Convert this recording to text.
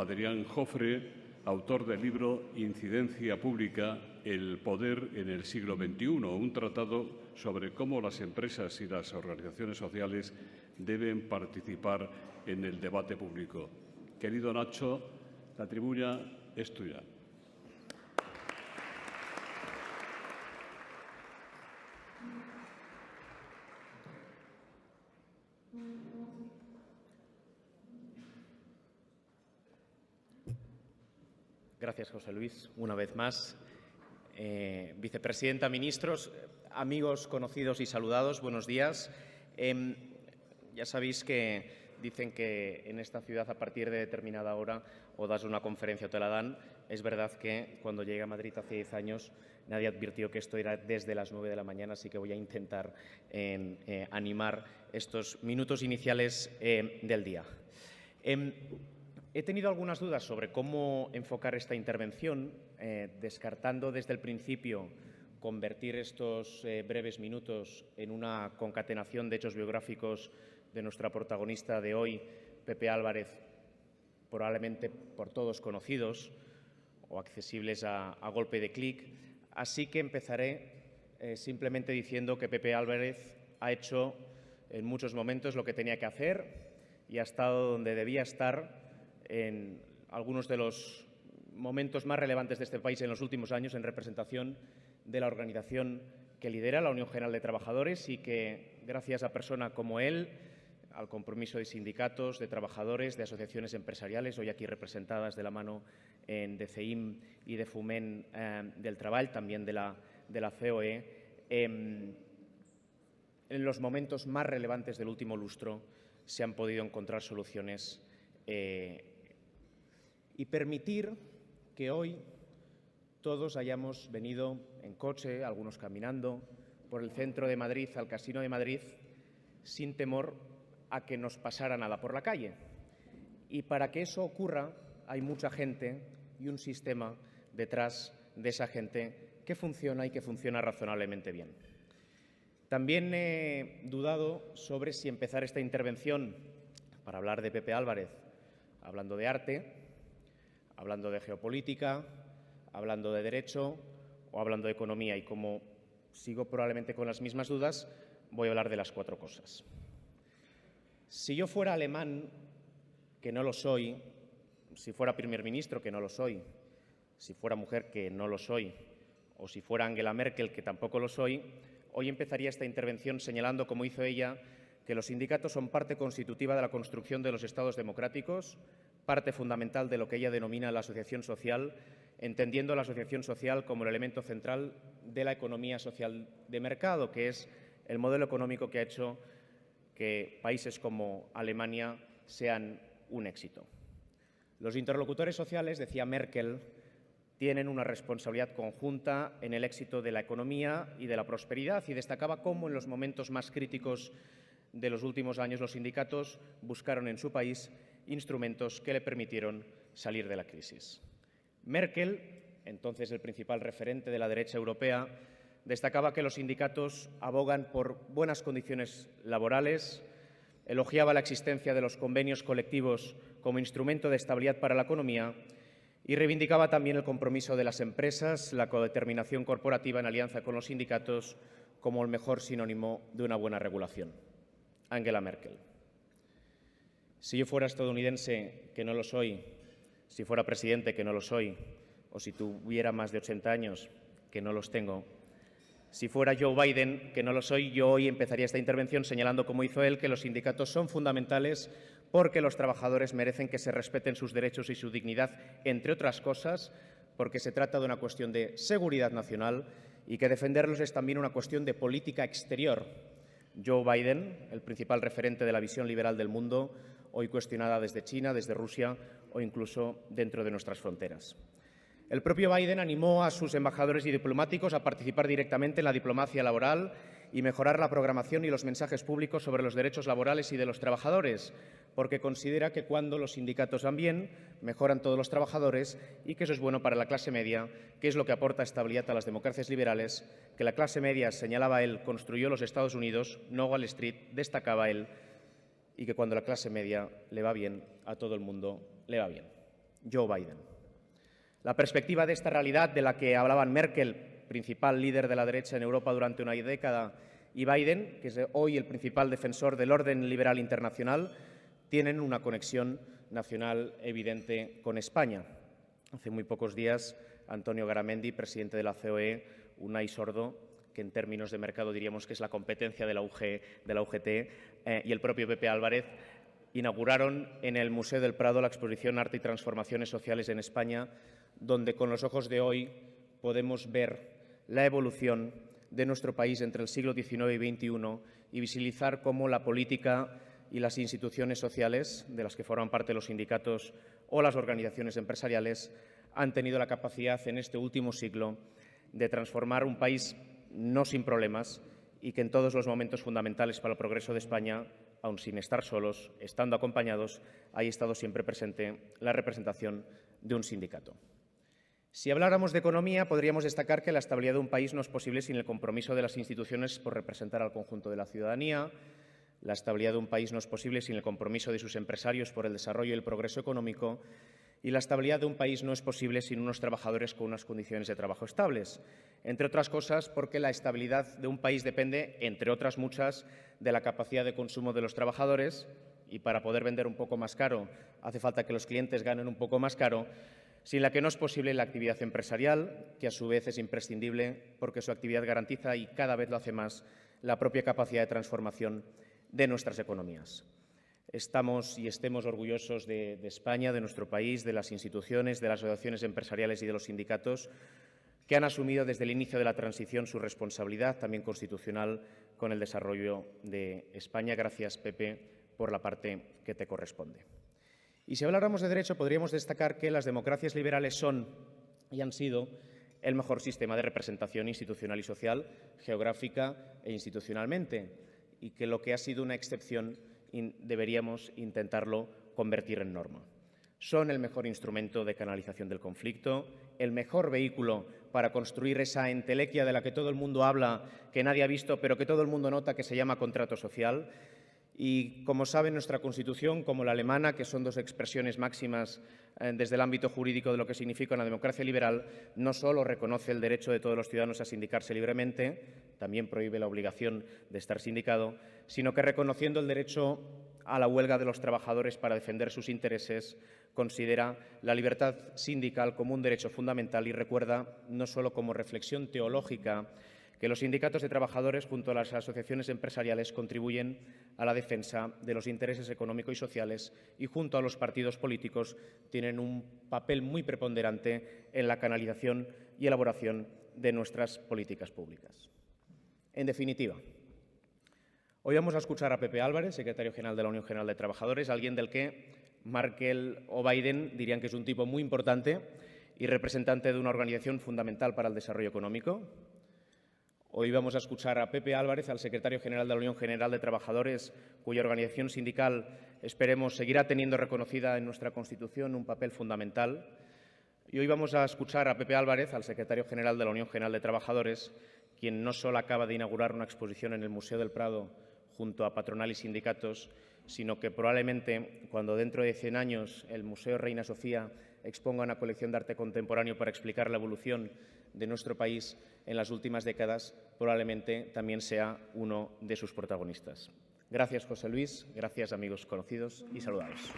Adrián Jofre, autor del libro Incidencia Pública, el poder en el siglo XXI, un tratado sobre cómo las empresas y las organizaciones sociales deben participar en el debate público. Querido Nacho, la tribuna es tuya. Gracias, José Luis. Una vez más, vicepresidenta, ministros, amigos, conocidos y saludados, buenos días. Ya sabéis que dicen que en esta ciudad a partir de determinada hora o das una conferencia o te la dan. Es verdad que cuando llegué a Madrid hace 10 años nadie advirtió que esto era desde las 9 de la mañana, así que voy a intentar animar estos minutos iniciales del día. He tenido algunas dudas sobre cómo enfocar esta intervención, descartando desde el principio convertir estos breves minutos en una concatenación de hechos biográficos de nuestra protagonista de hoy, Pepe Álvarez, probablemente por todos conocidos o accesibles a golpe de clic. Así que empezaré simplemente diciendo que Pepe Álvarez ha hecho en muchos momentos lo que tenía que hacer y ha estado donde debía estar en algunos de los momentos más relevantes de este país en los últimos años en representación de la organización que lidera, la Unión General de Trabajadores, y que, gracias a personas como él, al compromiso de sindicatos, de trabajadores, de asociaciones empresariales, hoy aquí representadas de la mano de CEIM y de Foment del Treball, también de la COE, en los momentos más relevantes del último lustro se han podido encontrar soluciones y permitir que hoy todos hayamos venido en coche, algunos caminando, por el centro de Madrid al Casino de Madrid, sin temor a que nos pasara nada por la calle. Y para que eso ocurra hay mucha gente y un sistema detrás de esa gente que funciona y que funciona razonablemente bien. También he dudado sobre si empezar esta intervención para hablar de Pepe Álvarez hablando de arte, hablando de geopolítica, hablando de derecho o hablando de economía. Y como sigo probablemente con las mismas dudas, voy a hablar de las 4 cosas. Si yo fuera alemán, que no lo soy, si fuera primer ministro, que no lo soy, si fuera mujer, que no lo soy, o si fuera Angela Merkel, que tampoco lo soy, hoy empezaría esta intervención señalando, como hizo ella, que los sindicatos son parte constitutiva de la construcción de los Estados democráticos, parte fundamental de lo que ella denomina la asociación social, entendiendo la asociación social como el elemento central de la economía social de mercado, que es el modelo económico que ha hecho que países como Alemania sean un éxito. Los interlocutores sociales, decía Merkel, tienen una responsabilidad conjunta en el éxito de la economía y de la prosperidad, y destacaba cómo en los momentos más críticos de los últimos años los sindicatos buscaron en su país instrumentos que le permitieron salir de la crisis. Merkel, entonces el principal referente de la derecha europea, destacaba que los sindicatos abogan por buenas condiciones laborales, elogiaba la existencia de los convenios colectivos como instrumento de estabilidad para la economía y reivindicaba también el compromiso de las empresas, la codeterminación corporativa en alianza con los sindicatos como el mejor sinónimo de una buena regulación. Angela Merkel. Si yo fuera estadounidense, que no lo soy, si fuera presidente, que no lo soy, o si tuviera más de 80 años, que no los tengo, si fuera Joe Biden, que no lo soy, yo hoy empezaría esta intervención señalando, como hizo él, que los sindicatos son fundamentales porque los trabajadores merecen que se respeten sus derechos y su dignidad, entre otras cosas, porque se trata de una cuestión de seguridad nacional y que defenderlos es también una cuestión de política exterior. Joe Biden, el principal referente de la visión liberal del mundo, hoy cuestionada desde China, desde Rusia o incluso dentro de nuestras fronteras. El propio Biden animó a sus embajadores y diplomáticos a participar directamente en la diplomacia laboral y mejorar la programación y los mensajes públicos sobre los derechos laborales y de los trabajadores, porque considera que cuando los sindicatos van bien, mejoran todos los trabajadores y que eso es bueno para la clase media, que es lo que aporta estabilidad a las democracias liberales, que la clase media, señalaba él, construyó los Estados Unidos, no Wall Street, destacaba él, y que cuando la clase media le va bien, a todo el mundo le va bien. Joe Biden. La perspectiva de esta realidad de la que hablaban Merkel, principal líder de la derecha en Europa durante una década, y Biden, que es hoy el principal defensor del orden liberal internacional, tienen una conexión nacional evidente con España. Hace muy pocos días, Antonio Garamendi, presidente de la COE, Unai Sordo, que en términos de mercado diríamos que es la competencia de la UGT, y el propio Pepe Álvarez, inauguraron en el Museo del Prado la exposición Arte y Transformaciones Sociales en España, donde con los ojos de hoy podemos ver la evolución de nuestro país entre el siglo XIX y XXI y visibilizar cómo la política y las instituciones sociales, de las que forman parte los sindicatos o las organizaciones empresariales, han tenido la capacidad en este último siglo de transformar un país no sin problemas y que en todos los momentos fundamentales para el progreso de España, aun sin estar solos, estando acompañados, ha estado siempre presente la representación de un sindicato. Si habláramos de economía, podríamos destacar que la estabilidad de un país no es posible sin el compromiso de las instituciones por representar al conjunto de la ciudadanía. La estabilidad de un país no es posible sin el compromiso de sus empresarios por el desarrollo y el progreso económico. Y la estabilidad de un país no es posible sin unos trabajadores con unas condiciones de trabajo estables. Entre otras cosas, porque la estabilidad de un país depende, entre otras muchas, de la capacidad de consumo de los trabajadores. Y para poder vender un poco más caro, hace falta que los clientes ganen un poco más caro, sin la que no es posible la actividad empresarial, que a su vez es imprescindible porque su actividad garantiza, y cada vez lo hace más, la propia capacidad de transformación de nuestras economías. Estamos y estemos orgullosos de España, de nuestro país, de las instituciones, de las asociaciones empresariales y de los sindicatos que han asumido desde el inicio de la transición su responsabilidad, también constitucional, con el desarrollo de España. Gracias, Pepe, por la parte que te corresponde. Y si habláramos de derecho, podríamos destacar que las democracias liberales son y han sido el mejor sistema de representación institucional y social, geográfica e institucionalmente, y que lo que ha sido una excepción deberíamos intentarlo convertir en norma. Son el mejor instrumento de canalización del conflicto, el mejor vehículo para construir esa entelequia de la que todo el mundo habla, que nadie ha visto, pero que todo el mundo nota, que se llama contrato social. Y, como saben, nuestra Constitución, como la alemana, que son dos expresiones máximas desde el ámbito jurídico de lo que significa una democracia liberal, no solo reconoce el derecho de todos los ciudadanos a sindicarse libremente, también prohíbe la obligación de estar sindicado, sino que, reconociendo el derecho a la huelga de los trabajadores para defender sus intereses, considera la libertad sindical como un derecho fundamental y recuerda, no solo como reflexión teológica, que los sindicatos de trabajadores, junto a las asociaciones empresariales, contribuyen a la defensa de los intereses económicos y sociales y, junto a los partidos políticos, tienen un papel muy preponderante en la canalización y elaboración de nuestras políticas públicas. En definitiva, hoy vamos a escuchar a Pepe Álvarez, secretario general de la Unión General de Trabajadores, alguien del que Merkel o Biden dirían que es un tipo muy importante y representante de una organización fundamental para el desarrollo económico. Hoy vamos a escuchar a Pepe Álvarez, al secretario general de la Unión General de Trabajadores, cuya organización sindical, esperemos, seguirá teniendo reconocida en nuestra Constitución un papel fundamental. Y hoy vamos a escuchar a Pepe Álvarez, al secretario general de la Unión General de Trabajadores, quien no solo acaba de inaugurar una exposición en el Museo del Prado junto a patronal y sindicatos, sino que probablemente cuando dentro de 100 años el Museo Reina Sofía exponga una colección de arte contemporáneo para explicar la evolución de nuestro país en las últimas décadas, probablemente también sea uno de sus protagonistas. Gracias, José Luis. Gracias, amigos conocidos, y saludados.